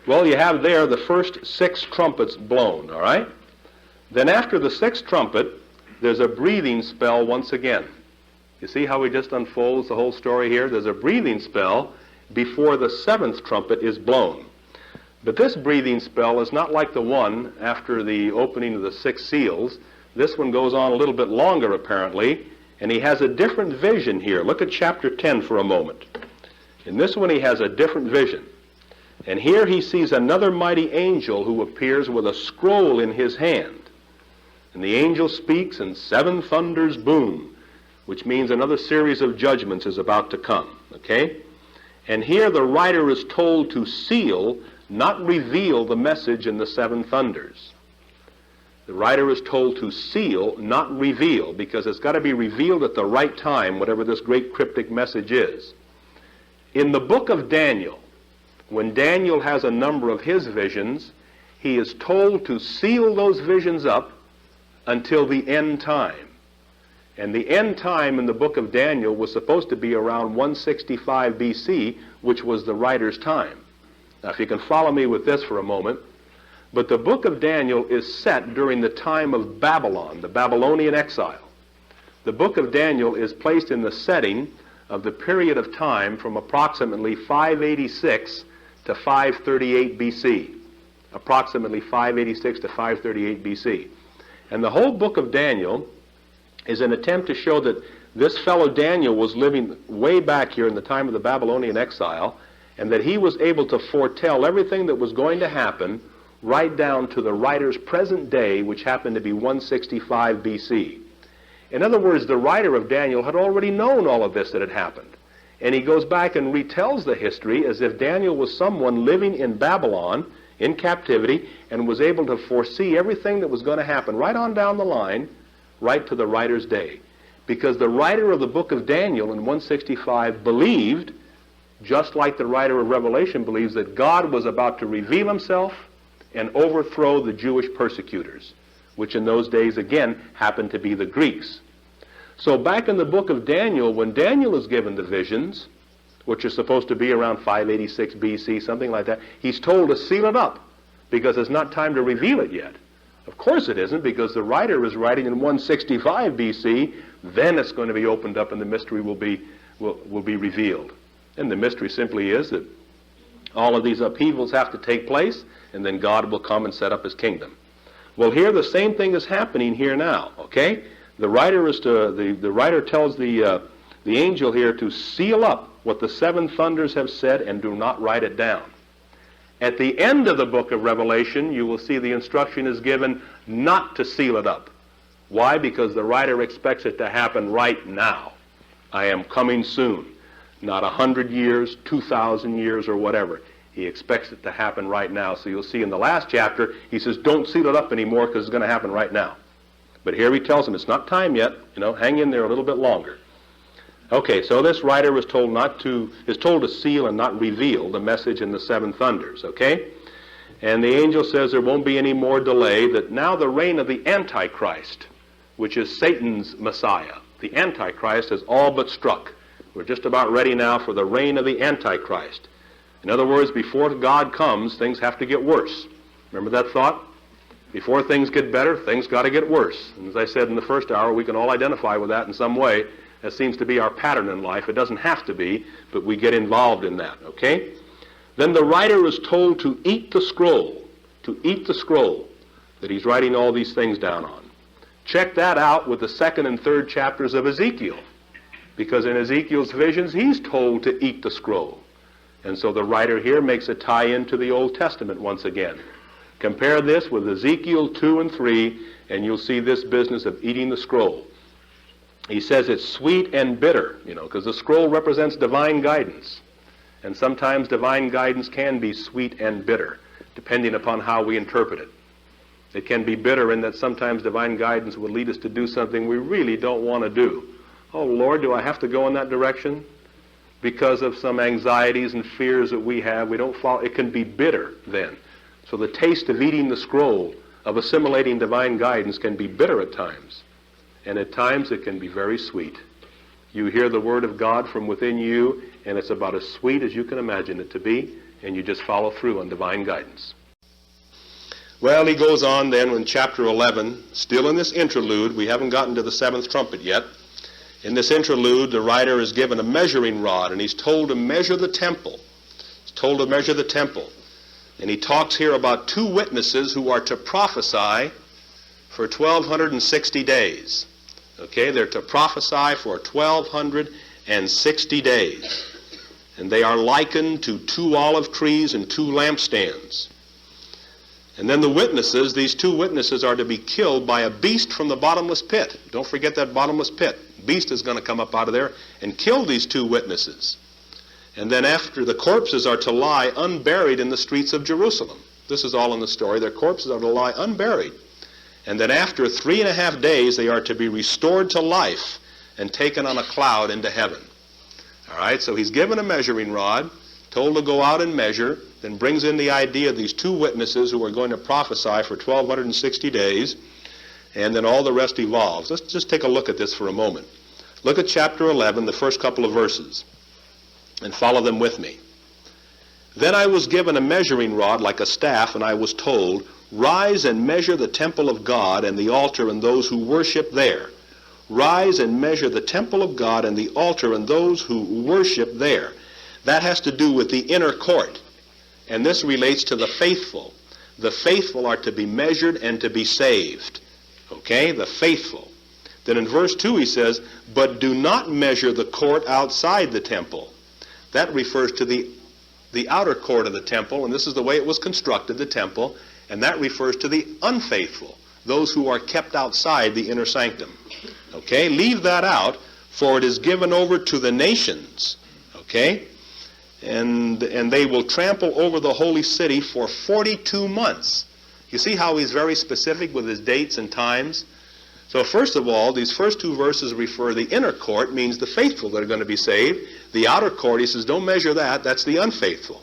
Well, you have there the first 6 trumpets blown, all right? Then after the 6th trumpet, there's a breathing spell once again. You see how he just unfolds the whole story here? There's a breathing spell before the 7th trumpet is blown. But this breathing spell is not like the one after the opening of the 6 seals. This one goes on a little bit longer, apparently, and he has a different vision here. Look at chapter 10 for a moment. In this one, he has a different vision. And here he sees another mighty angel who appears with a scroll in his hand. And the angel speaks, and 7 thunders boom, which means another series of judgments is about to come, okay? And here the writer is told to seal, not reveal, the message in the 7 thunders. The writer is told to seal, not reveal, because it's got to be revealed at the right time, whatever this great cryptic message is. In the book of Daniel, when Daniel has a number of his visions, he is told to seal those visions up until the end time. And the end time in the book of Daniel was supposed to be around 165 BC, which was the writer's time. Now, if you can follow me with this for a moment, but the book of Daniel is set during the time of Babylon, the Babylonian exile. The book of Daniel is placed in the setting of the period of time from approximately 586 to 538 BC. Approximately 586 to 538 BC. And the whole book of Daniel is an attempt to show that this fellow Daniel was living way back here in the time of the Babylonian exile, and that he was able to foretell everything that was going to happen right down to the writer's present day, which happened to be 165 BC. In other words, the writer of Daniel had already known all of this that had happened. And he goes back and retells the history as if Daniel was someone living in Babylon in captivity and was able to foresee everything that was going to happen right on down the line, right to the writer's day. Because the writer of the book of Daniel in 165 believed, just like the writer of Revelation believes, that God was about to reveal himself and overthrow the Jewish persecutors, which in those days again happened to be the Greeks. So back in the book of Daniel, when Daniel is given the visions, which are supposed to be around 586 BC, something like that, he's told to seal it up because it's not time to reveal it yet. Of course it isn't, because the writer is writing in 165 BC, then it's going to be opened up and the mystery will be revealed. And the mystery simply is that all of these upheavals have to take place, and then God will come and set up his kingdom. Well, here the same thing is happening here now, okay? The writer tells the angel here to seal up what the 7 thunders have said and do not write it down. At the end of the book of Revelation, you will see the instruction is given not to seal it up. Why? Because the writer expects it to happen right now. I am coming soon. Not 100 years, 2,000 years, or whatever. He expects it to happen right now. So you'll see in the last chapter, he says, don't seal it up anymore because it's going to happen right now. But here he tells them it's not time yet. Hang in there a little bit longer. Okay, so this writer is told to seal and not reveal the message in the 7 thunders, okay? And the angel says there won't be any more delay, that now the reign of the Antichrist, which is Satan's Messiah, the Antichrist has all but struck. We're just about ready now for the reign of the Antichrist. In other words, before God comes, things have to get worse. Remember that thought? Before things get better, things got to get worse. And as I said in the first hour, we can all identify with that in some way. That seems to be our pattern in life. It doesn't have to be, but we get involved in that, okay? Then the writer is told to eat the scroll, that he's writing all these things down on. Check that out with the 2nd and 3rd chapters of Ezekiel, because in Ezekiel's visions, he's told to eat the scroll. And so the writer here makes a tie-in to the Old Testament once again. Compare this with Ezekiel 2 and 3, and you'll see this business of eating the scroll. He says it's sweet and bitter, because the scroll represents divine guidance. And sometimes divine guidance can be sweet and bitter, depending upon how we interpret it. It can be bitter in that sometimes divine guidance will lead us to do something we really don't want to do. Oh, Lord, do I have to go in that direction? Because of some anxieties and fears that we have, we don't follow. It can be bitter then. So the taste of eating the scroll, of assimilating divine guidance, can be bitter at times. And at times it can be very sweet. You hear the word of God from within you, and it's about as sweet as you can imagine it to be, and you just follow through on divine guidance. Well, he goes on then in chapter 11, still in this interlude. We haven't gotten to the seventh trumpet yet. In this interlude, the writer is given a measuring rod, and he's told to measure the temple. He's told to measure the temple. And he talks here about two witnesses who are to prophesy for 1,260 days. Okay, they're to prophesy for 1,260 days. And they are likened to two olive trees and two lampstands. And then the witnesses, these two witnesses are to be killed by a beast from the bottomless pit. Don't forget that bottomless pit. Beast is going to come up out of there and kill these two witnesses. And then after, the corpses are to lie unburied in the streets of Jerusalem. This is all in the story. Their corpses are to lie unburied. And then after 3.5 days, they are to be restored to life and taken on a cloud into heaven. All right, so he's given a measuring rod, told to go out and measure, then brings in the idea of these two witnesses who are going to prophesy for 1,260 days, and then all the rest evolves. Let's just take a look at this for a moment. Look at chapter 11, the first couple of verses, and follow them with me. Then I was given a measuring rod like a staff, and I was told, rise and measure the temple of God and the altar and those who worship there. Rise and measure the temple of God and the altar and those who worship there. That has to do with the inner court. And this relates to the faithful. The faithful are to be measured and to be saved. Okay? The faithful. Then in verse 2 he says, but do not measure the court outside the temple. That refers to the outer court of the temple, and this is the way it was constructed, the temple, and that refers to the unfaithful, those who are kept outside the inner sanctum. Okay? Leave that out, for it is given over to the nations. Okay? And they will trample over the holy city for 42 months. You see how he's very specific with his dates and times? So first of all, these first two verses refer, the inner court means the faithful that are going to be saved. The outer court, he says, don't measure that. That's the unfaithful.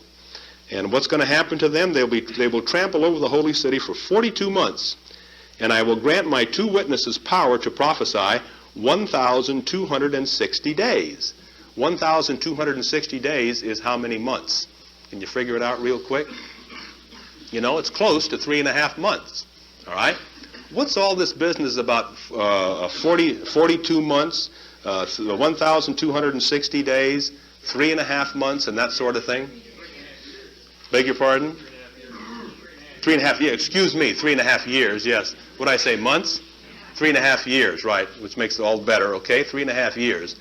And what's going to happen to them? They will trample over the holy city for 42 months. And I will grant my two witnesses power to prophesy 1,260 days. 1,260 days is how many months? Can you figure it out real quick? You know, it's close to 3.5 months. All right? What's all this business about 42 months, 1,260 days, 3.5 months, and that sort of thing? Beg your pardon? 3.5 years. Excuse me, 3.5 years, yes. What did I say, months? 3.5 years, right, which makes it all better, okay? 3.5 years.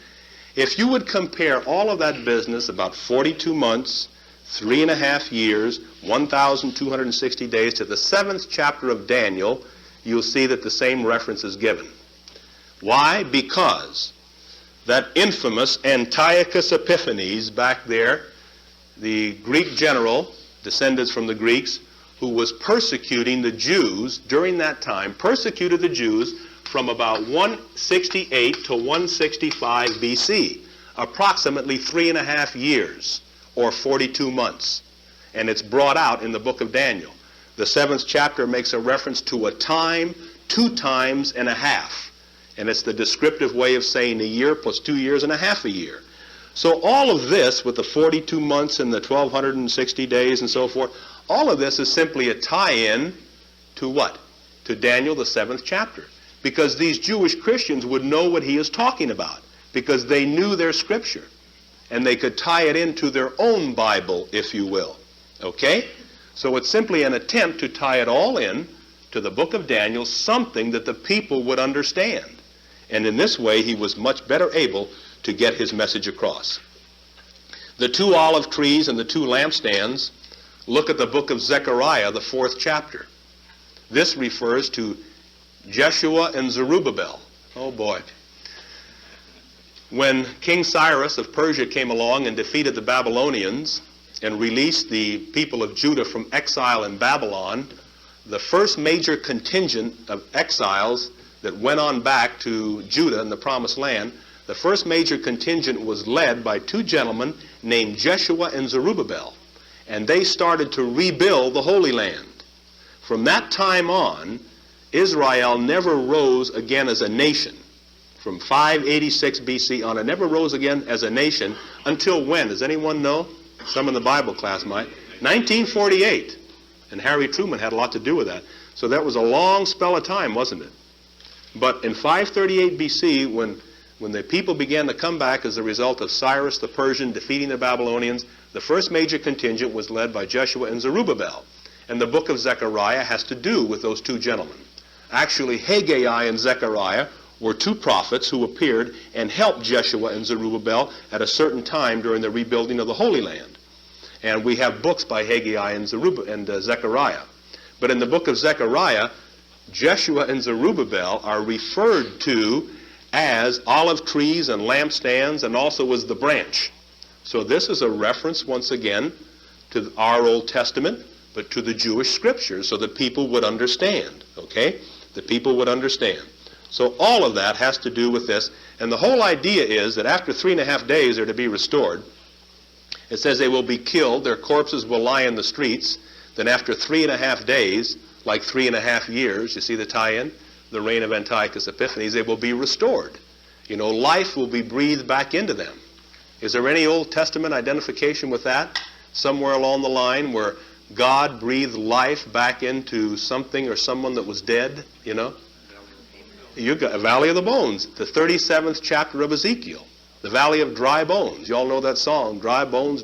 If you would compare all of that business, about 42 months, 3.5 years, 1,260 days, to the 7th chapter of Daniel, you'll see that the same reference is given. Why? Because that infamous Antiochus Epiphanes back there, the Greek general, descendants from the Greeks, who was persecuting the Jews during that time, persecuted the Jews from about 168 to 165 BC, approximately 3.5 years, or 42 months. And it's brought out in the book of Daniel. The 7th chapter makes a reference to a time, 2 times and a half. And it's the descriptive way of saying a year plus 2 years and a half a year. So all of this, with the 42 months and the 1,260 days and so forth, all of this is simply a tie-in to what? To Daniel, the 7th chapter. Because these Jewish Christians would know what he is talking about, because they knew their scripture. And they could tie it into their own Bible, if you will. Okay? So it's simply an attempt to tie it all in to the book of Daniel, something that the people would understand. And in this way, he was much better able to get his message across. The 2 olive trees and the 2 lampstands, look at the book of Zechariah, the 4th chapter. This refers to Jeshua and Zerubbabel. Oh boy. When King Cyrus of Persia came along and defeated the Babylonians and released the people of Judah from exile in Babylon, the first major contingent of exiles that went on back to Judah in the Promised Land, the first major contingent was led by 2 gentlemen named Jeshua and Zerubbabel. And they started to rebuild the Holy Land. From that time on, Israel never rose again as a nation. From 586 BC on, it never rose again as a nation until when? Does anyone know? Some in the Bible class might. 1948. And Harry Truman had a lot to do with that. So that was a long spell of time, wasn't it? But in 538 BC, when the people began to come back as a result of Cyrus the Persian defeating the Babylonians, the first major contingent was led by Jeshua and Zerubbabel. And the book of Zechariah has to do with those two gentlemen. Actually, Haggai and Zechariah were two prophets who appeared and helped Jeshua and Zerubbabel at a certain time during the rebuilding of the Holy Land. And we have books by Haggai and Zechariah. But in the book of Zechariah, Jeshua and Zerubbabel are referred to as olive trees and lampstands, and also as the branch. So this is a reference, once again, to our Old Testament, but to the Jewish scriptures, so that people would understand, okay? The people would understand. So all of that has to do with this. And the whole idea is that after 3.5 days they're to be restored. It says they will be killed, their corpses will lie in the streets. Then after 3.5 days, like 3.5 years, you see the tie-in? The reign of Antiochus Epiphanes, they will be restored. You know, life will be breathed back into them. Is there any Old Testament identification with that? Somewhere along the line where God breathed life back into something or someone that was dead, you know? You got a Valley of the Bones, the 37th chapter of Ezekiel, the Valley of Dry Bones. You all know that song, dry bones,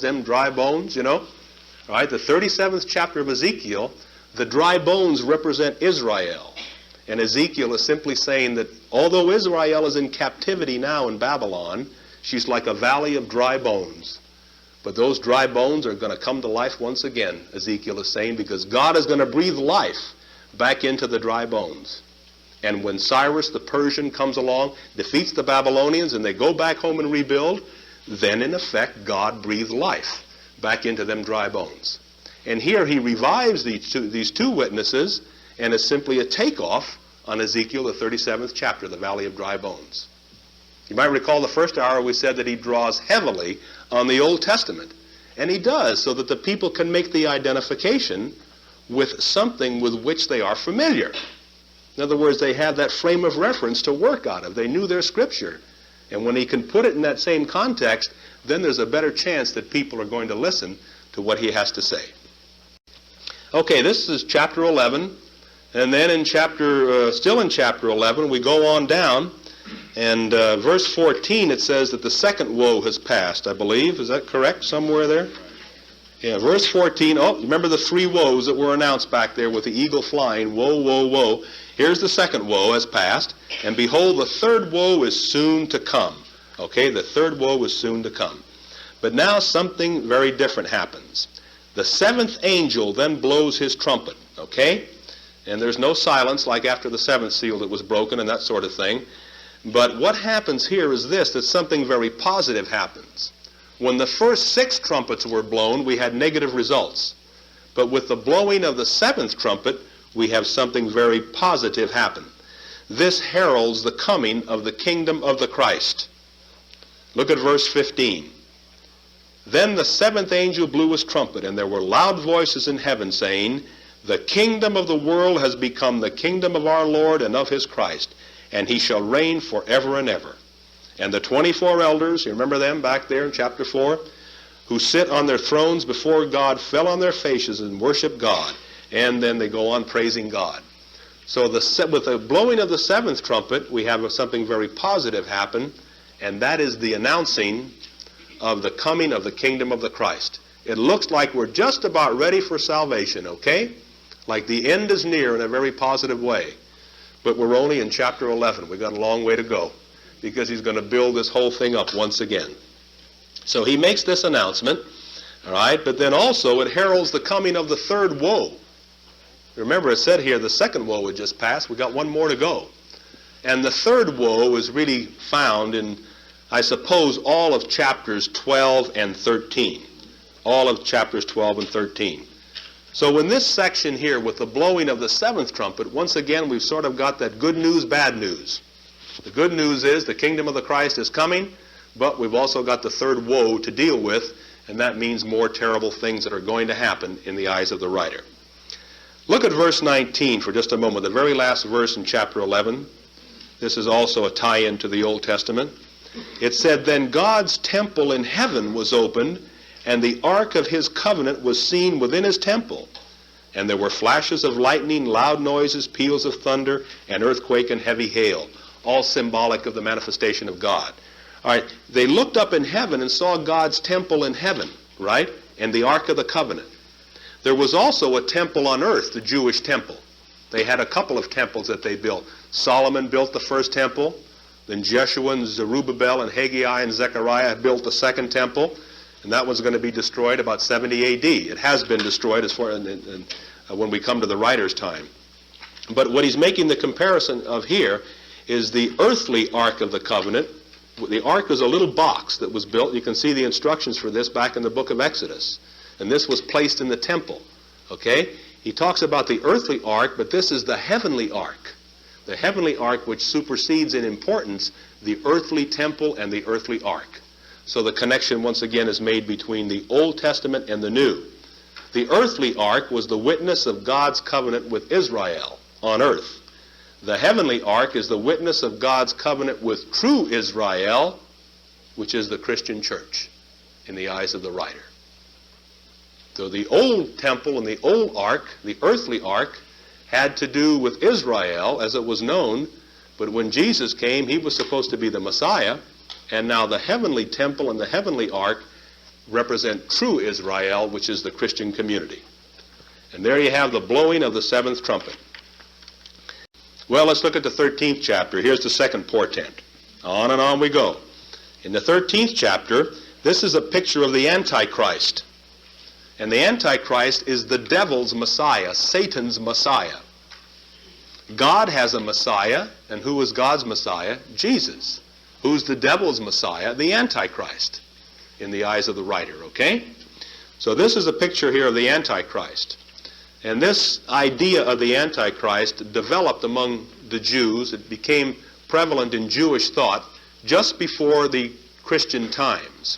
them dry bones, you know? All right, the 37th chapter of Ezekiel, the dry bones represent Israel. And Ezekiel is simply saying that although Israel is in captivity now in Babylon, she's like a valley of dry bones. But those dry bones are going to come to life once again, Ezekiel is saying, because God is going to breathe life back into the dry bones. And when Cyrus the Persian comes along, defeats the Babylonians, and they go back home and rebuild, then in effect God breathed life back into them dry bones. And here he revives these two witnesses, and it's simply a takeoff on Ezekiel, the 37th chapter, the Valley of Dry Bones. You might recall the first hour we said that he draws heavily on the Old Testament. And he does, so that the people can make the identification with something with which they are familiar. In other words, they have that frame of reference to work out of. They knew their scripture. And when he can put it in that same context, then there's a better chance that people are going to listen to what he has to say. Okay, this is chapter 11. And then in still in chapter 11, we go on down. And verse 14, it says that the second woe has passed, I believe. Is that correct? Somewhere there? Yeah, verse 14. Oh, remember the three woes that were announced back there with the eagle flying. Woe, woe, woe. Here's the second woe has passed. And behold, the third woe is soon to come. Okay, the third woe is soon to come. But now something very different happens. The seventh angel then blows his trumpet. Okay? And there's no silence like after the seventh seal that was broken and that sort of thing. But what happens here is this, that something very positive happens. When the first 6 trumpets were blown, we had negative results. But with the blowing of the 7th trumpet, we have something very positive happen. This heralds the coming of the kingdom of the Christ. Look at verse 15. Then the 7th angel blew his trumpet, and there were loud voices in heaven saying, the kingdom of the world has become the kingdom of our Lord and of his Christ, and he shall reign forever and ever. And the 24 elders, you remember them back there in chapter 4, who sit on their thrones before God, fell on their faces and worship God. And then they go on praising God. So with the blowing of the 7th trumpet, we have something very positive happen, and that is the announcing of the coming of the kingdom of the Christ. It looks like we're just about ready for salvation, okay? Like the end is near in a very positive way. But we're only in chapter 11. We've got a long way to go, because he's going to build this whole thing up once again. So he makes this announcement, all right, but then also it heralds the coming of the third woe. Remember, it said here the second woe had just passed. We've got one more to go. And the third woe is really found in, I suppose, all of chapters 12 and 13. All of chapters 12 and 13. So in this section here, with the blowing of the 7th trumpet, once again we've sort of got that good news, bad news. The good news is the kingdom of the Christ is coming, but we've also got the third woe to deal with, and that means more terrible things that are going to happen in the eyes of the writer. Look at verse 19 for just a moment, the very last verse in chapter 11. This is also a tie-in to the Old Testament. It said, then God's temple in heaven was opened, And the ark of his covenant was seen within his temple. And there were flashes of lightning, loud noises, peals of thunder, and earthquake and heavy hail, all symbolic of the manifestation of God. All right, they looked up in heaven and saw God's temple in heaven, right? And the Ark of the Covenant. There was also a temple on earth, the Jewish temple. They had a couple of temples that they built. Solomon built the first temple. Then Jeshua and Zerubbabel and Haggai and Zechariah built the second temple. And that one's going to be destroyed about 70 A.D. It has been destroyed as far when we come to the writer's time. But what he's making the comparison of here is the earthly Ark of the Covenant. The ark was a little box that was built. You can see the instructions for this back in the book of Exodus. And this was placed in the temple. Okay? He talks about the earthly ark, but this is the heavenly ark. The heavenly ark which supersedes in importance the earthly temple and the earthly ark. So the connection once again is made between the Old Testament and the New. The earthly ark was the witness of God's covenant with Israel on earth. The heavenly ark is the witness of God's covenant with true Israel, which is the Christian church, in the eyes of the writer. So the old temple and the old ark, the earthly ark, had to do with Israel as it was known, but when Jesus came, he was supposed to be the Messiah, and now the heavenly temple and the heavenly ark represent true Israel, which is the Christian community. And there you have the blowing of the seventh trumpet. Well, let's look at the 13th chapter. Here's the second portent. On and on we go. In the 13th chapter, this is a picture of the Antichrist. And the Antichrist is the devil's Messiah, Satan's Messiah. God has a Messiah, and who is God's Messiah? Jesus. Who's the devil's Messiah? The Antichrist, in the eyes of the writer, okay? So this is a picture here of the Antichrist. And this idea of the Antichrist developed among the Jews. It became prevalent in Jewish thought just before the Christian times.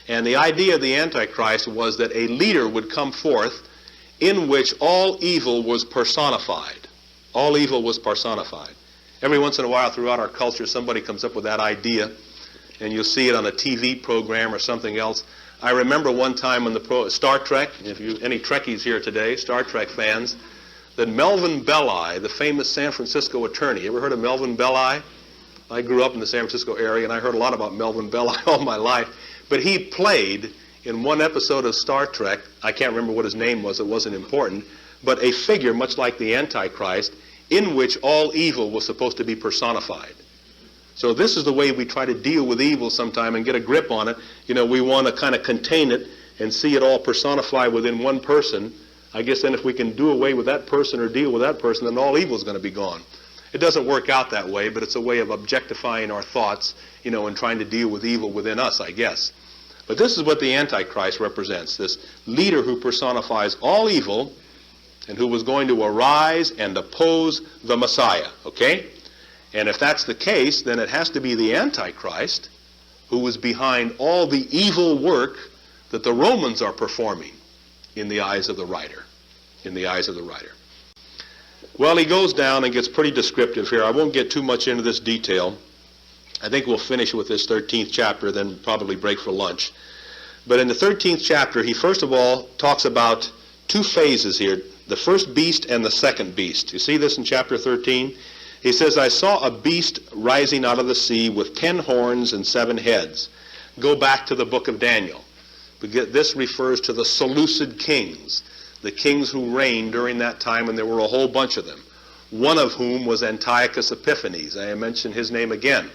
And the idea of the Antichrist was that a leader would come forth in which all evil was personified. All evil was personified. Every once in a while throughout our culture, somebody comes up with that idea, and you'll see it on a TV program or something else. I remember one time on the Star Trek, if you any Trekkies here today, Star Trek fans, that Melvin Belli, the famous San Francisco attorney, you ever heard of Melvin Belli? I grew up in the San Francisco area, and I heard a lot about Melvin Belli all my life. But he played in one episode of Star Trek, I can't remember what his name was, it wasn't important, but a figure much like the Antichrist, in which all evil was supposed to be personified. So this is the way we try to deal with evil sometime and get a grip on it. You know, we want to kind of contain it and see it all personified within one person. I guess then if we can do away with that person or deal with that person, then all evil is going to be gone. It doesn't work out that way, but it's a way of objectifying our thoughts, you know, and trying to deal with evil within us, I guess. But this is what the Antichrist represents, this leader who personifies all evil and who was going to arise and oppose the Messiah, okay? And if that's the case, then it has to be the Antichrist who is behind all the evil work that the Romans are performing in the eyes of the writer. In the eyes of the writer. Well, he goes down and gets pretty descriptive here. I won't get too much into this detail. I think we'll finish with this 13th chapter, then probably break for lunch. But in the 13th chapter, he first of all talks about two phases here, the first beast and the second beast. You see this in chapter 13? He says, I saw a beast rising out of the sea with 10 horns and 7 heads. Go back to the book of Daniel. This refers to the Seleucid kings, the kings who reigned during that time, and there were a whole bunch of them, one of whom was Antiochus Epiphanes. I mention his name again.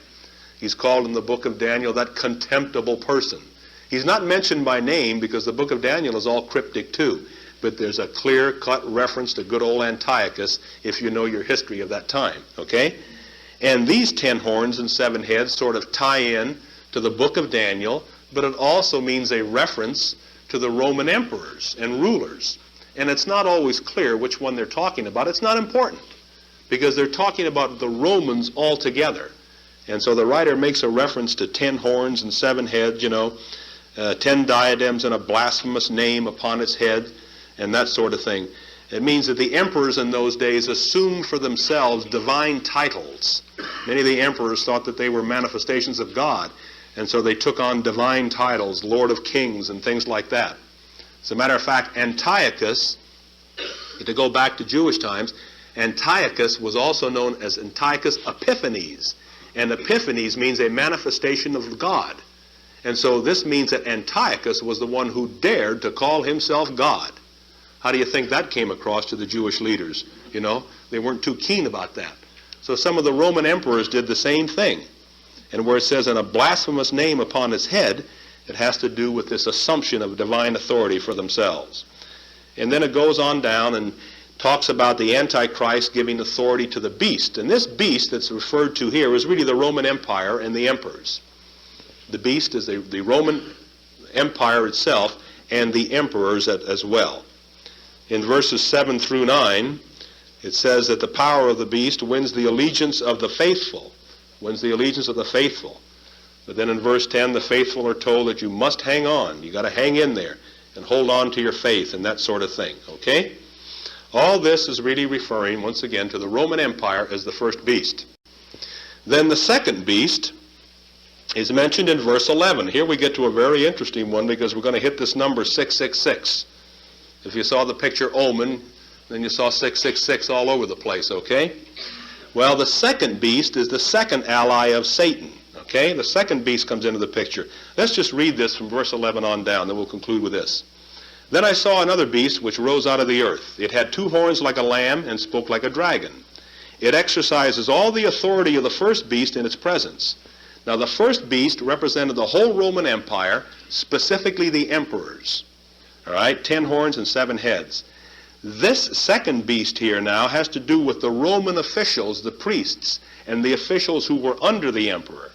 He's called in the book of Daniel that contemptible person. He's not mentioned by name because the book of Daniel is all cryptic too. But there's a clear-cut reference to good old Antiochus if you know your history of that time, okay? And these 10 horns and 7 heads sort of tie in to the book of Daniel, but it also means a reference to the Roman emperors and rulers. And it's not always clear which one they're talking about. It's not important because they're talking about the Romans altogether. And so the writer makes a reference to 10 horns and 7 heads, 10 diadems and a blasphemous name upon its head, and that sort of thing. It means that the emperors in those days assumed for themselves divine titles. Many of the emperors thought that they were manifestations of God. And so they took on divine titles, Lord of Kings and things like that. As a matter of fact, Antiochus, to go back to Jewish times, Antiochus was also known as Antiochus Epiphanes. And Epiphanes means a manifestation of God. And so this means that Antiochus was the one who dared to call himself God. How do you think that came across to the Jewish leaders? You know, they weren't too keen about that. So some of the Roman emperors did the same thing. And where it says, "in a blasphemous name upon his head," it has to do with this assumption of divine authority for themselves. And then it goes on down and talks about the Antichrist giving authority to the beast. And this beast that's referred to here is really the Roman Empire and the emperors. The beast is the Roman Empire itself and the emperors as well. In verses 7 through 9, it says that the power of the beast wins the allegiance of the faithful. Wins the allegiance of the faithful. But then in verse 10, the faithful are told that you must hang on. You got to hang in there and hold on to your faith and that sort of thing. Okay? All this is really referring, once again, to the Roman Empire as the first beast. Then the second beast is mentioned in verse 11. Here we get to a very interesting one because we're going to hit this number 666. If you saw the picture omen, then you saw 666 all over the place, okay? Well, the second beast is the second ally of Satan, okay? The second beast comes into the picture. Let's just read this from verse 11 on down, then we'll conclude with this. "Then I saw another beast which rose out of the earth. It had 2 horns like a lamb and spoke like a dragon. It exercises all the authority of the first beast in its presence." Now, the first beast represented the whole Roman Empire, specifically the emperors. All right, 10 horns and 7 heads. This second beast here now has to do with the Roman officials, the priests, and the officials who were under the emperor.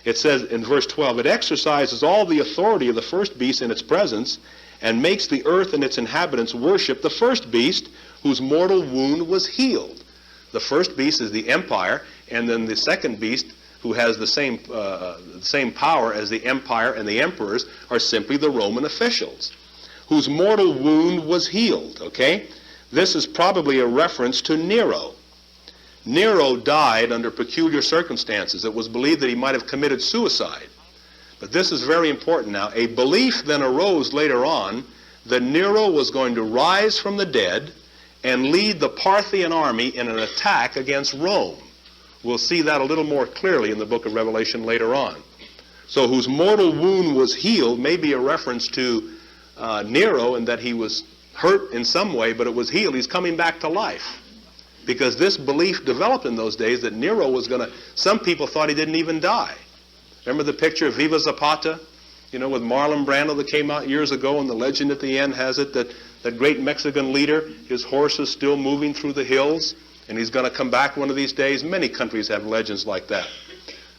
It says in verse 12, "It exercises all the authority of the first beast in its presence and makes the earth and its inhabitants worship the first beast whose mortal wound was healed." The first beast is the empire, and then the second beast, who has the same power as the empire and the emperors, are simply the Roman officials, whose mortal wound was healed, okay? This is probably a reference to Nero. Nero died under peculiar circumstances. It was believed that he might have committed suicide. But this is very important now. A belief then arose later on that Nero was going to rise from the dead and lead the Parthian army in an attack against Rome. We'll see that a little more clearly in the book of Revelation later on. So whose mortal wound was healed may be a reference to Nero, and that he was hurt in some way, but it was healed. He's coming back to life. Because this belief developed in those days that Nero was going to, some people thought he didn't even die. Remember the picture of Viva Zapata? You know, with Marlon Brando that came out years ago, and the legend at the end has it that that great Mexican leader, his horse is still moving through the hills, and he's going to come back one of these days. Many countries have legends like that.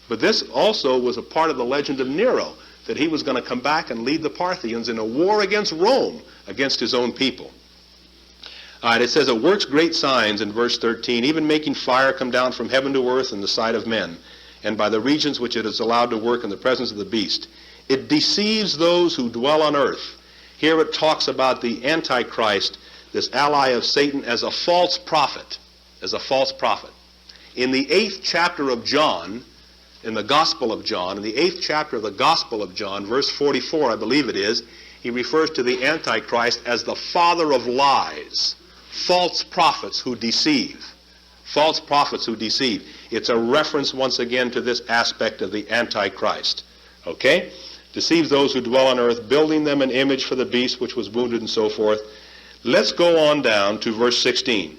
But this also was a part of the legend of Nero, that he was going to come back and lead the Parthians in a war against Rome, against his own people. All right, it says, "It works great signs," in verse 13, "even making fire come down from heaven to earth in the sight of men, and by the regions which it is allowed to work in the presence of the beast. It deceives those who dwell on earth." Here it talks about the Antichrist, this ally of Satan, as a false prophet, as a false prophet. In the 8th chapter of John, in the Gospel of John, in the 8th chapter of the Gospel of John, verse 44, I believe it is, he refers to the Antichrist as the father of lies, false prophets who deceive. False prophets who deceive. It's a reference once again to this aspect of the Antichrist. Okay? Deceives those who dwell on earth, building them an image for the beast which was wounded and so forth. Let's go on down to verse 16.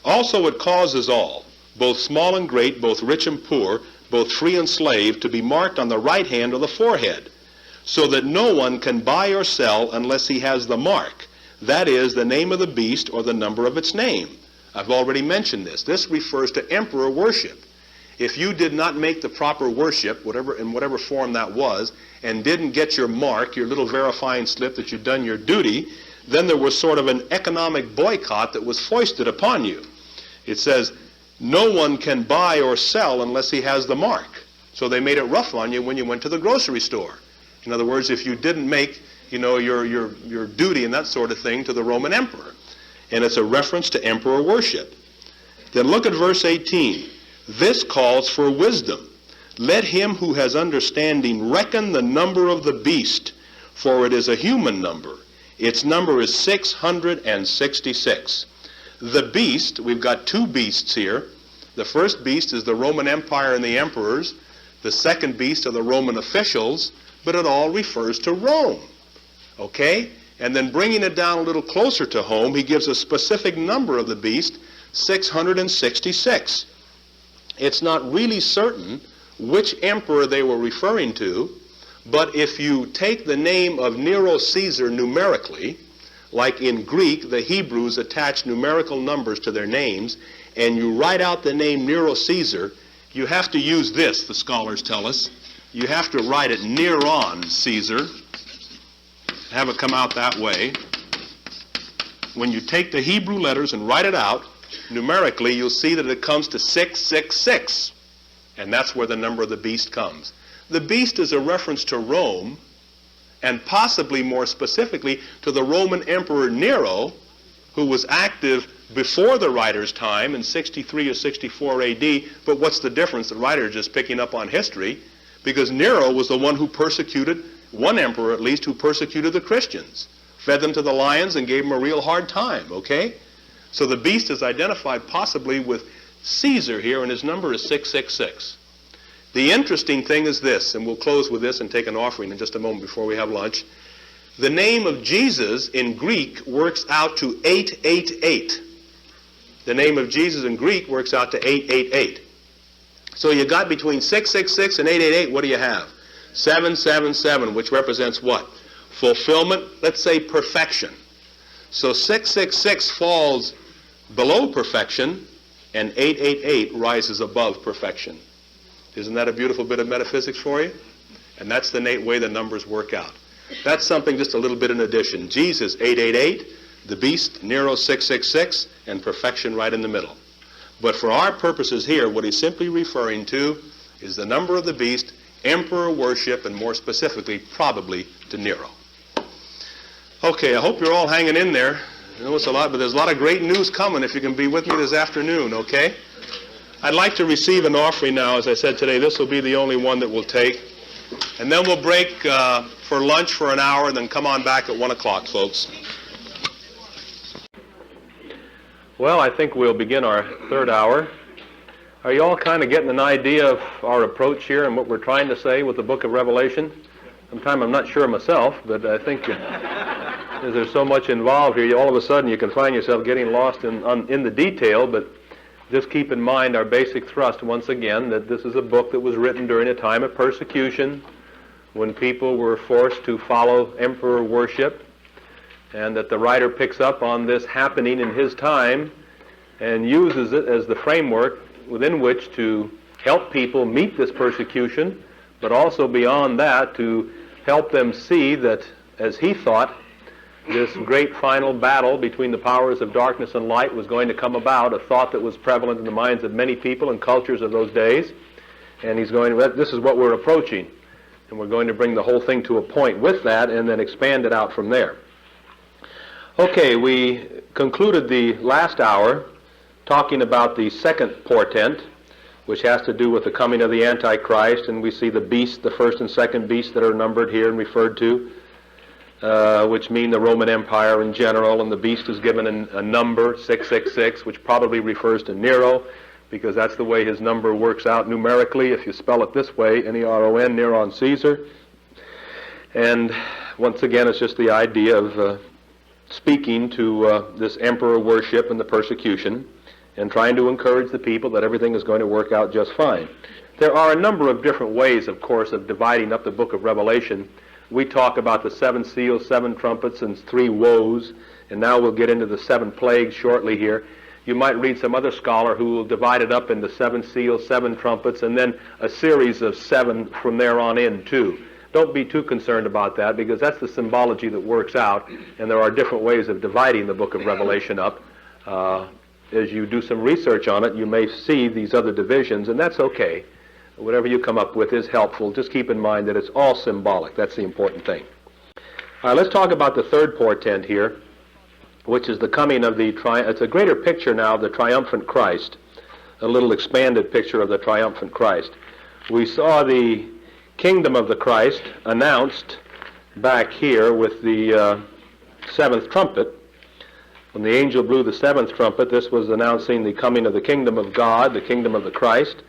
"Also it causes all, both small and great, both rich and poor, both free and slave, to be marked on the right hand or the forehead, so that no one can buy or sell unless he has the mark, that is, the name of the beast or the number of its name." I've already mentioned this. This refers to emperor worship. If you did not make the proper worship, in whatever form that was, and didn't get your mark, your little verifying slip that you'd done your duty, then there was sort of an economic boycott that was foisted upon you. It says, no one can buy or sell unless he has the mark. So they made it rough on you when you went to the grocery store. In other words, if you didn't make, your duty and that sort of thing to the Roman emperor. And it's a reference to emperor worship. Then look at verse 18. "This calls for wisdom. Let him who has understanding reckon the number of the beast, for it is a human number. Its number is 666. The beast, we've got two beasts here. The first beast is the Roman Empire and the emperors. The second beast are the Roman officials, but it all refers to Rome. Okay? And then bringing it down a little closer to home, he gives a specific number of the beast, 666. It's not really certain which emperor they were referring to, but if you take the name of Nero Caesar numerically, like in Greek, the Hebrews attach numerical numbers to their names, and you write out the name Nero Caesar, you have to use this, the scholars tell us. You have to write it Neron Caesar, have it come out that way. When you take the Hebrew letters and write it out, numerically, you'll see that it comes to 666. And that's where the number of the beast comes. The beast is a reference to Rome, and possibly more specifically to the Roman Emperor Nero, who was active before the writer's time in 63 or 64 AD. But what's the difference? The writer is just picking up on history, because Nero was the one who persecuted, one emperor at least, who persecuted the Christians, fed them to the lions and gave them a real hard time, okay? So the beast is identified possibly with Caesar here, and his number is 666. The interesting thing is this, and we'll close with this and take an offering in just a moment before we have lunch. The name of Jesus in Greek works out to 888. The name of Jesus in Greek works out to 888. So you got between 666 and 888, what do you have? 777, which represents what? Fulfillment, let's say perfection. So 666 falls below perfection, and 888 rises above perfection. Isn't that a beautiful bit of metaphysics for you? And that's the way the numbers work out. That's something just a little bit in addition. Jesus, 888, the beast, Nero, 666, and perfection right in the middle. But for our purposes here, what he's simply referring to is the number of the beast, emperor worship, and more specifically, probably to Nero. Okay, I hope you're all hanging in there. I know it's a lot, but there's a lot of great news coming if you can be with me this afternoon, okay? I'd like to receive an offering now. As I said today, this will be the only one that we'll take. And then we'll break for lunch for an hour, and then come on back at 1 o'clock, folks. Well, I think we'll begin our third hour. Are you all kind of getting an idea of our approach here and what we're trying to say with the book of Revelation? Sometimes I'm not sure myself, but I think there's so much involved here, all of a sudden you can find yourself getting lost in the detail, but just keep in mind our basic thrust once again, that this is a book that was written during a time of persecution when people were forced to follow emperor worship, and that the writer picks up on this happening in his time and uses it as the framework within which to help people meet this persecution, but also beyond that to help them see that, as he thought, this great final battle between the powers of darkness and light was going to come about, a thought that was prevalent in the minds of many people and cultures of those days. And he's going, this is what we're approaching. And we're going to bring the whole thing to a point with that and then expand it out from there. Okay, we concluded the last hour talking about the second portent, which has to do with the coming of the Antichrist, and we see the beast, the first and second beast that are numbered here and referred to, which mean the Roman Empire in general, and the beast is given a number, 666, which probably refers to Nero, because that's the way his number works out numerically. If you spell it this way, N-E-R-O-N, Neron Caesar. And once again, it's just the idea of speaking to this emperor worship and the persecution, and trying to encourage the people that everything is going to work out just fine. There are a number of different ways, of course, of dividing up the book of Revelation. We talk about the 7 seals, 7 trumpets, and 3 woes, and now we'll get into the 7 plagues shortly here. You might read some other scholar who will divide it up into 7 seals, 7 trumpets, and then a series of 7 from there on in, too. Don't be too concerned about that, because that's the symbology that works out, and there are different ways of dividing the book of Revelation up. As you do some research on it, you may see these other divisions, and that's okay. Whatever you come up with is helpful. Just keep in mind that it's all symbolic. That's the important thing. All right, let's talk about the third portent here, which is the coming of the it's a greater picture now of the triumphant Christ, a little expanded picture of the triumphant Christ. We saw the kingdom of the Christ announced back here with the seventh trumpet. When the angel blew the seventh trumpet, this was announcing the coming of the kingdom of God, the kingdom of the Christ.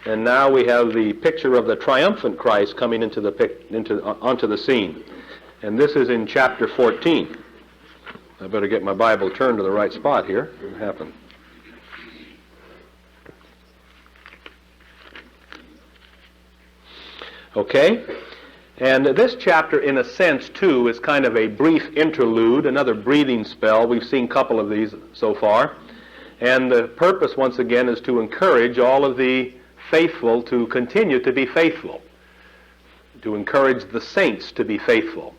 And now we have the picture of the triumphant Christ coming onto the scene. And this is in chapter 14. I better get my Bible turned to the right spot here. What happened? Okay? And this chapter, in a sense, too, is kind of a brief interlude, another breathing spell. We've seen a couple of these so far. And the purpose, once again, is to encourage all of the faithful to continue to be faithful, to encourage the saints to be faithful.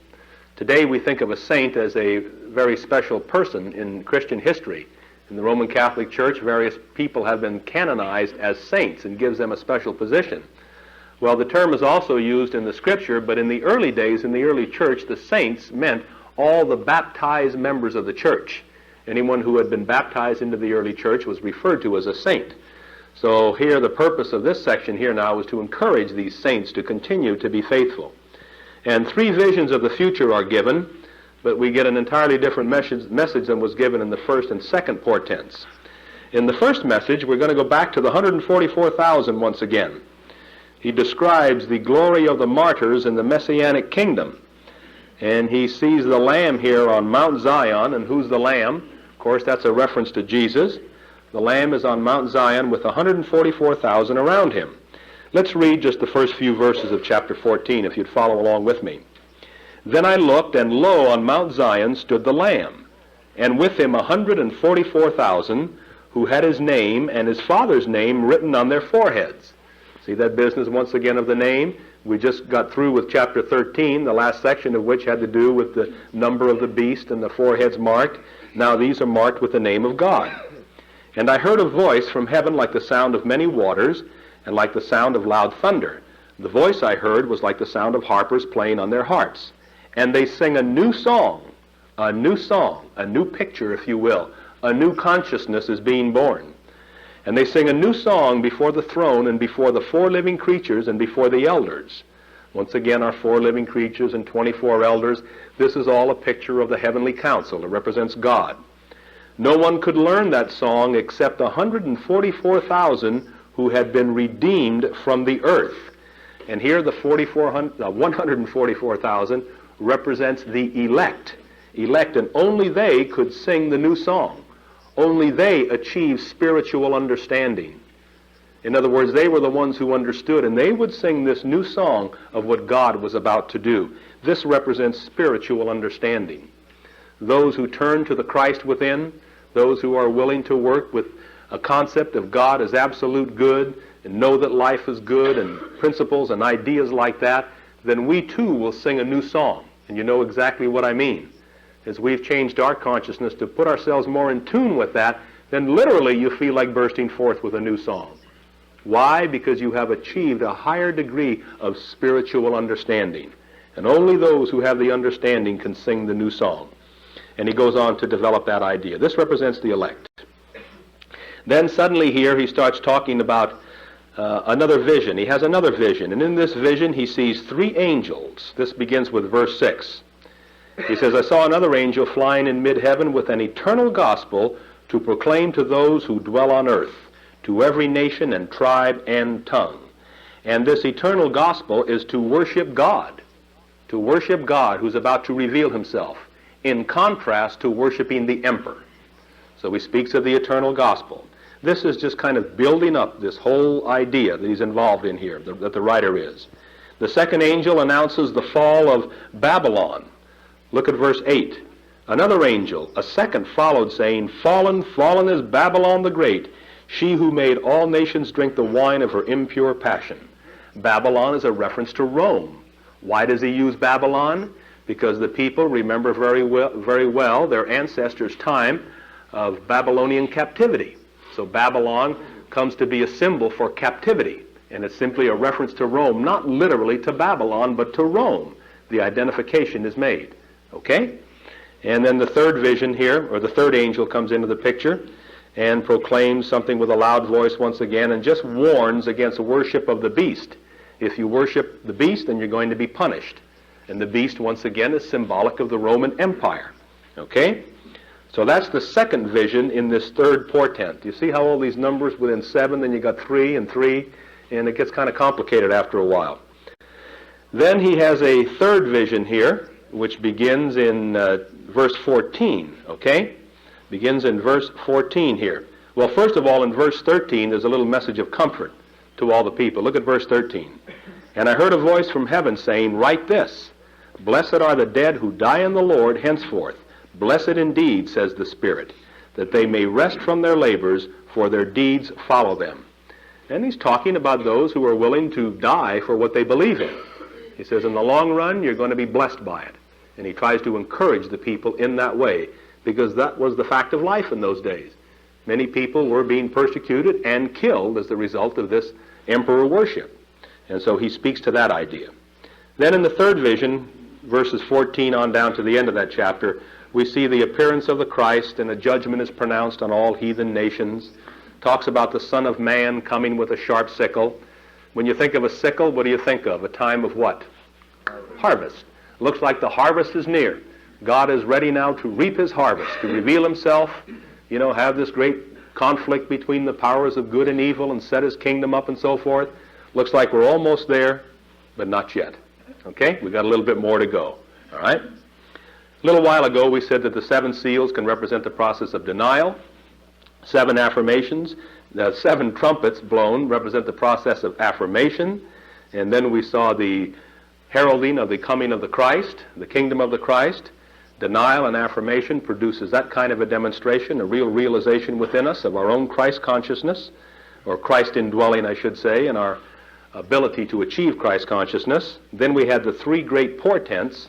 Today we think of a saint as a very special person in Christian history. In the Roman Catholic Church, various people have been canonized as saints and gives them a special position. Well, the term is also used in the Scripture, but in the early days, in the early church, the saints meant all the baptized members of the church. Anyone who had been baptized into the early church was referred to as a saint. So here, the purpose of this section here now is to encourage these saints to continue to be faithful. And three visions of the future are given, but we get an entirely different message than was given in the first and second portents. In the first message, we're going to go back to the 144,000 once again. He describes the glory of the martyrs in the Messianic kingdom. And he sees the Lamb here on Mount Zion. And who's the Lamb? Of course, that's a reference to Jesus. The Lamb is on Mount Zion with 144,000 around him. Let's read just the first few verses of chapter 14, if you'd follow along with me. Then I looked, and lo, on Mount Zion stood the Lamb, and with him 144,000, who had his name and his Father's name written on their foreheads. See that business once again of the name? We just got through with chapter 13, the last section of which had to do with the number of the beast and the foreheads marked. Now these are marked with the name of God. And I heard a voice from heaven like the sound of many waters, and like the sound of loud thunder. The voice I heard was like the sound of harpers playing on their harps. And they sing a new song, a new picture, if you will. A new consciousness is being born. And they sing a new song before the throne and before the four living creatures and before the elders. Once again, our four living creatures and 24 elders, this is all a picture of the heavenly council. It represents God. No one could learn that song except 144,000 who had been redeemed from the earth. And here the 144,000 represents the elect. Elect, and only they could sing the new song. Only they achieved spiritual understanding. In other words, they were the ones who understood, and they would sing this new song of what God was about to do. This represents spiritual understanding. Those who turn to the Christ within, those who are willing to work with a concept of God as absolute good, and know that life is good, and principles and ideas like that, then we too will sing a new song. And you know exactly what I mean. As we've changed our consciousness to put ourselves more in tune with that, then literally you feel like bursting forth with a new song. Why? Because you have achieved a higher degree of spiritual understanding. And only those who have the understanding can sing the new song. And he goes on to develop that idea. This represents the elect. Then suddenly here he starts talking about another vision. He has another vision. And in this vision he sees three angels. This begins with verse 6. He says, I saw another angel flying in mid-heaven with an eternal gospel to proclaim to those who dwell on earth, to every nation and tribe and tongue. And this eternal gospel is to worship God who's about to reveal himself, in contrast to worshiping the emperor. So he speaks of the eternal gospel. This is just kind of building up this whole idea that he's involved in here, that the writer is. The second angel announces the fall of Babylon. Look at verse 8. Another angel, a second, followed, saying, Fallen, fallen is Babylon the Great, she who made all nations drink the wine of her impure passion. Babylon is a reference to Rome. Why does he use Babylon? Because the people remember very well their ancestors' time of Babylonian captivity. So Babylon comes to be a symbol for captivity, and it's simply a reference to Rome, not literally to Babylon, but to Rome. The identification is made. Okay? And then the third vision here, or the third angel, comes into the picture and proclaims something with a loud voice once again and just warns against worship of the beast. If you worship the beast, then you're going to be punished. And the beast, once again, is symbolic of the Roman Empire. Okay? So that's the second vision in this third portent. You see how all these numbers within 7, then you got 3 and 3, and it gets kind of complicated after a while. Then he has a third vision here, which begins in verse 14, okay? Begins in verse 14 here. Well, first of all, in verse 13, there's a little message of comfort to all the people. Look at verse 13. And I heard a voice from heaven saying, write this, blessed are the dead who die in the Lord henceforth. Blessed indeed, says the Spirit, that they may rest from their labors, for their deeds follow them. And he's talking about those who are willing to die for what they believe in. He says, in the long run, you're going to be blessed by it. And he tries to encourage the people in that way, because that was the fact of life in those days. Many people were being persecuted and killed as the result of this emperor worship. And so he speaks to that idea. Then in the third vision, verses 14 on down to the end of that chapter, we see the appearance of the Christ, and a judgment is pronounced on all heathen nations. Talks about the Son of Man coming with a sharp sickle. When you think of a sickle, what do you think of? A time of what? Harvest. Looks like the harvest is near. God is ready now to reap his harvest, to reveal himself, have this great conflict between the powers of good and evil and set his kingdom up and so forth. Looks like we're almost there, but not yet. Okay? We've got a little bit more to go. All right? A little while ago, we said that the 7 seals can represent the process of denial. 7 affirmations. The 7 trumpets blown represent the process of affirmation. And then we saw the heralding of the coming of the Christ, the kingdom of the Christ. Denial and affirmation produces that kind of a demonstration, a real realization within us of our own Christ consciousness, or Christ indwelling, I should say, and our ability to achieve Christ consciousness. Then we had the 3 great portents.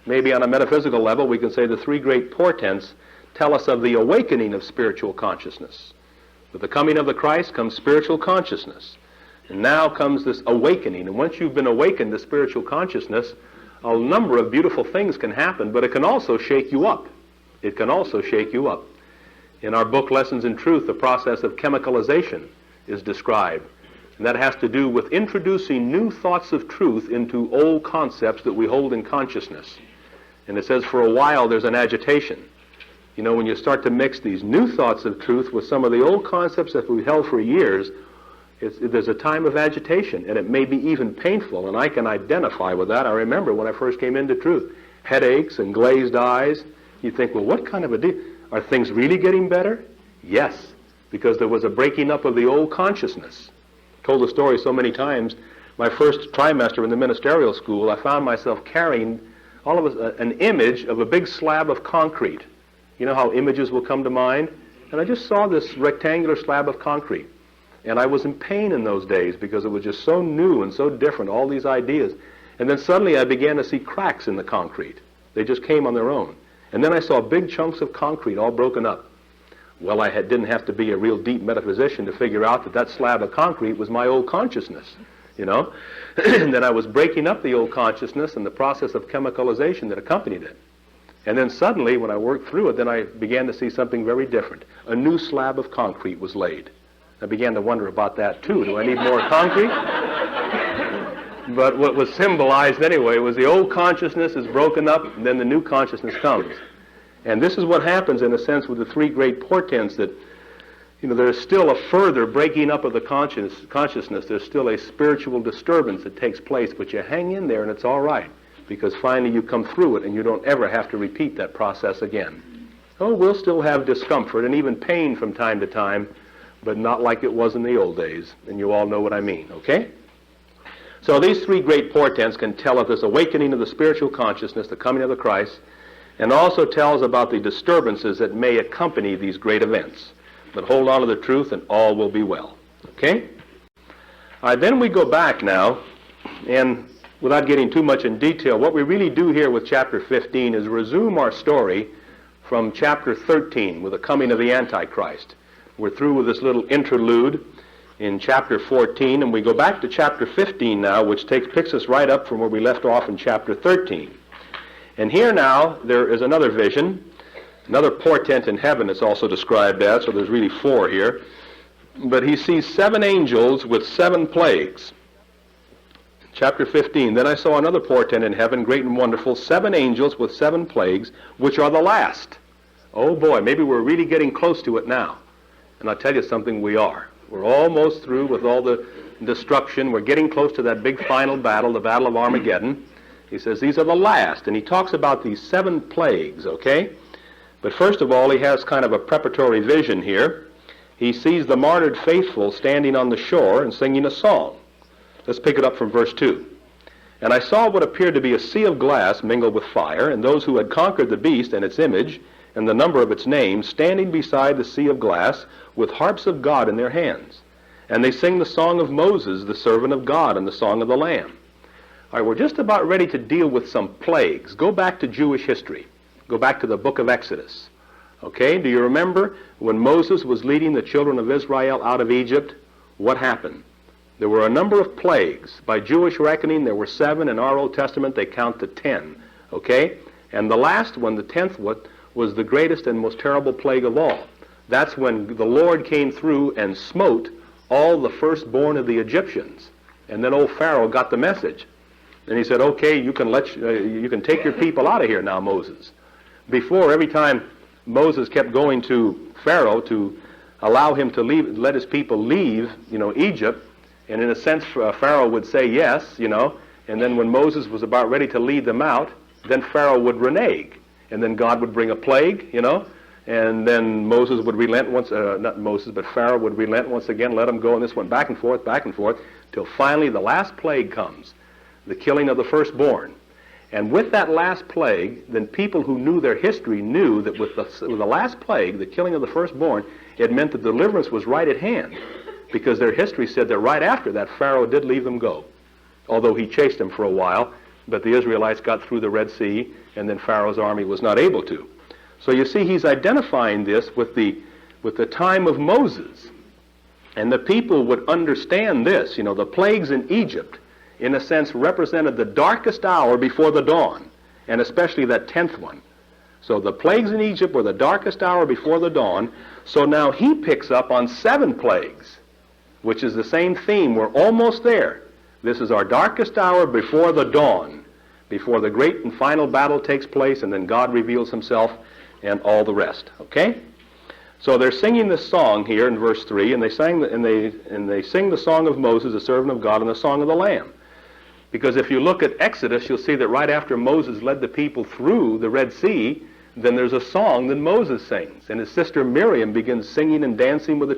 Maybe on a metaphysical level, we can say the 3 great portents tell us of the awakening of spiritual consciousness. With the coming of the Christ comes spiritual consciousness. And now comes this awakening. And once you've been awakened to spiritual consciousness, a number of beautiful things can happen, but it can also shake you up. It can also shake you up. In our book, Lessons in Truth, the process of chemicalization is described. And that has to do with introducing new thoughts of truth into old concepts that we hold in consciousness. And it says for a while there's an agitation. When you start to mix these new thoughts of truth with some of the old concepts that we've held for years, there's a time of agitation, and it may be even painful, and I can identify with that. I remember when I first came into truth, headaches and glazed eyes. You think, well, what kind of a deal? Are things really getting better? Yes, because there was a breaking up of the old consciousness. I told the story so many times. My first trimester in the ministerial school, I found myself carrying an image of a big slab of concrete. You know how images will come to mind? And I just saw this rectangular slab of concrete. And I was in pain in those days because it was just so new and so different, all these ideas. And then suddenly I began to see cracks in the concrete. They just came on their own. And then I saw big chunks of concrete all broken up. Well, I didn't have to be a real deep metaphysician to figure out that slab of concrete was my old consciousness, And then I was breaking up the old consciousness and the process of chemicalization that accompanied it. And then suddenly, when I worked through it, then I began to see something very different. A new slab of concrete was laid. I began to wonder about that too. Do I need more concrete? But what was symbolized anyway was the old consciousness is broken up, and then the new consciousness comes. And this is what happens in a sense with the 3 great portents, that there's still a further breaking up of the consciousness. There's still a spiritual disturbance that takes place, but you hang in there and it's all right, because finally you come through it and you don't ever have to repeat that process again. Oh, we'll still have discomfort and even pain from time to time, but not like it was in the old days, and you all know what I mean, okay? So these 3 great portents can tell of this awakening of the spiritual consciousness, the coming of the Christ, and also tells about the disturbances that may accompany these great events. But hold on to the truth and all will be well, okay? All right, then we go back now, and without getting too much in detail, what we really do here with chapter 15 is resume our story from chapter 13 with the coming of the Antichrist. We're through with this little interlude in chapter 14, and we go back to chapter 15 now, which picks us right up from where we left off in chapter 13. And here now, there is another vision, another portent in heaven it's also described as, so there's really 4 here. But he sees 7 angels with 7 plagues. Chapter 15, then I saw another portent in heaven, great and wonderful, 7 angels with 7 plagues, which are the last. Oh boy, maybe we're really getting close to it now. And I'll tell you something, we are. We're almost through with all the destruction. We're getting close to that big final battle, the Battle of Armageddon. He says these are the last, and he talks about these 7 plagues, okay? But first of all, he has kind of a preparatory vision here. He sees the martyred faithful standing on the shore and singing a song. Let's pick it up from verse 2. And I saw what appeared to be a sea of glass mingled with fire, and those who had conquered the beast and its image, and the number of its name, standing beside the sea of glass, with harps of God in their hands. And they sing the song of Moses, the servant of God, and the song of the Lamb. All right, we're just about ready to deal with some plagues. Go back to Jewish history. Go back to the book of Exodus. Okay, do you remember when Moses was leading the children of Israel out of Egypt? What happened? There were a number of plagues. By Jewish reckoning, there were 7. In our Old Testament, they count to 10. Okay? And the last one, the 10th one, was the greatest and most terrible plague of all. That's when the Lord came through and smote all the firstborn of the Egyptians. And then old Pharaoh got the message. And he said, okay, you can take your people out of here now, Moses. Before, every time Moses kept going to Pharaoh to allow him to leave, let his people leave, Egypt, and in a sense, Pharaoh would say yes, and then when Moses was about ready to lead them out, then Pharaoh would renege, and then God would bring a plague, and then Moses would relent once, not Moses, but Pharaoh would relent once again, let them go, and this went back and forth, till finally the last plague comes, the killing of the firstborn. And with that last plague, then people who knew their history knew that with the last plague, the killing of the firstborn, it meant that deliverance was right at hand. Because their history said that right after that, Pharaoh did leave them go. Although he chased them for a while, but the Israelites got through the Red Sea, and then Pharaoh's army was not able to. So you see, he's identifying this with the time of Moses. And the people would understand this. The plagues in Egypt, in a sense, represented the darkest hour before the dawn, and especially that 10th one. So the plagues in Egypt were the darkest hour before the dawn. So now he picks up on 7 plagues, which is the same theme. We're almost there. This is our darkest hour before the dawn, before the great and final battle takes place, and then God reveals himself and all the rest. Okay? So they're singing this song here in verse 3, and they sing the song of Moses, the servant of God, and the song of the Lamb. Because if you look at Exodus, you'll see that right after Moses led the people through the Red Sea, then there's a song that Moses sings, and his sister Miriam begins singing and dancing with a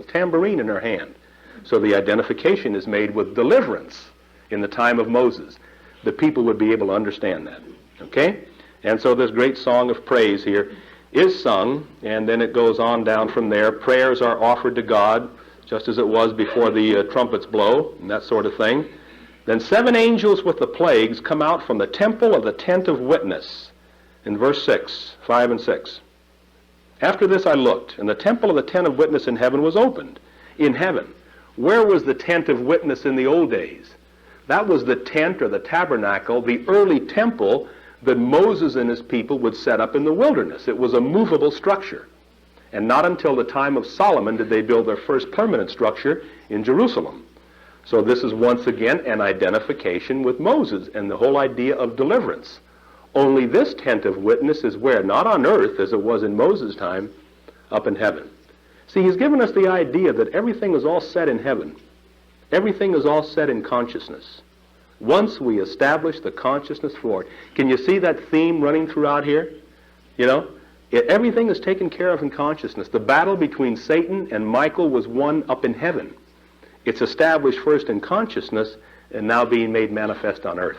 tambourine in her hand. So the identification is made with deliverance in the time of Moses. The people would be able to understand that. Okay? And so this great song of praise here is sung, and then it goes on down from there. Prayers are offered to God, just as it was before the trumpets blow, and that sort of thing. Then 7 angels with the plagues come out from the temple of the tent of witness, in verse 6, 5 and 6. After this I looked, and the temple of the tent of witness in heaven was opened. In heaven. Where was the tent of witness in the old days? That was the tent or the tabernacle, the early temple that Moses and his people would set up in the wilderness. It was a movable structure. And not until the time of Solomon did they build their first permanent structure in Jerusalem. So this is once again an identification with Moses and the whole idea of deliverance. Only this tent of witness is where? Not on earth as it was in Moses' time, up in heaven. See, he's given us the idea that everything is all set in heaven. Everything is all set in consciousness. Once we establish the consciousness for it. Can you see that theme running throughout here? Everything is taken care of in consciousness. The battle between Satan and Michael was won up in heaven. It's established first in consciousness and now being made manifest on earth.